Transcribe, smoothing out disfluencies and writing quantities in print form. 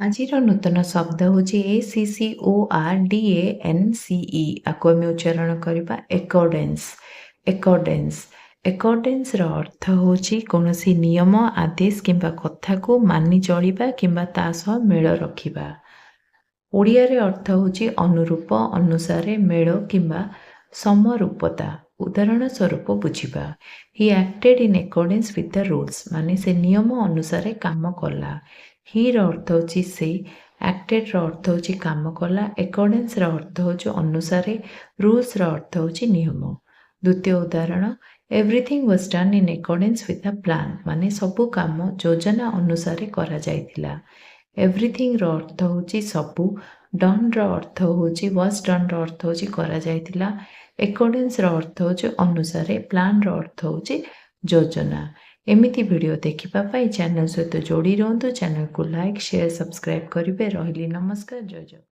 ଆଜିର ନୂତନ ଶବ୍ଦ ହେଉଛି ACCORDANCE। ଆକୁ ଆମେ ଉଚ୍ଚାରଣ କରିବା ଏକର୍ଡେନ୍ସ। ଏକର୍ଡେନ୍ସ ଏକର୍ଡେନ୍ସର ଅର୍ଥ ହେଉଛି କୌଣସି ନିୟମ, ଆଦେଶ କିମ୍ବା କଥାକୁ ମାନି ଚଳିବା କିମ୍ବା ତା ସହ ମେଳ ରଖିବା। ଓଡ଼ିଆରେ ଅର୍ଥ ହେଉଛି ଅନୁରୂପ, ଅନୁସାରେ, ମେଳ କିମ୍ବା ସମରୂପତା। ଉଦାହରଣ ସ୍ୱରୂପ ବୁଝିବା, he acted in accordance with the rules, ମାନେ ସେ ନିୟମ ଅନୁସାରେ କାମ କଲା। ହିର ଅର୍ଥ ହେଉଛି ସେ, ଆକ୍ଟେଡ୍ର ଅର୍ଥ ହେଉଛି କାମ କଲା, ଏକର୍ଡେନ୍ସର ଅର୍ଥ ହେଉଛି ଅନୁସାରେ, ରୁଲ୍ସର ଅର୍ଥ ହେଉଛି ନିୟମ। ଦ୍ୱିତୀୟ ଉଦାହରଣ, everything was done in accordance with the plan, ମାନେ ସବୁ କାମ ଯୋଜନା ଅନୁସାରେ କରାଯାଇଥିଲା। ଏଭ୍ରିଥିଙ୍ଗର ଅର୍ଥ ହେଉଛି ସବୁ, ଡନ୍ର ଅର୍ଥ ହେଉଛି ୱାଜ୍ ଡନ୍ର ଅର୍ଥ ହେଉଛି କରାଯାଇଥିଲା, ଏକର୍ଡେନ୍ସର ଅର୍ଥ ହେଉଛି ଅନୁସାରେ, ପ୍ଲାନ୍ର ଅର୍ଥ ହେଉଛି ଯୋଜନା। ଏମିତି ଭିଡ଼ିଓ ଦେଖିବା ପାଇଁ ଚ୍ୟାନେଲ୍ ସହିତ ଯୋଡ଼ି ରୁହନ୍ତୁ। ଚ୍ୟାନେଲକୁ ଲାଇକ୍, ସେୟାର, ସବସ୍କ୍ରାଇବ୍ କରିବେ। ରହିଲି, ନମସ୍କାର, ଜୟ ଜଗନ୍ନାଥ।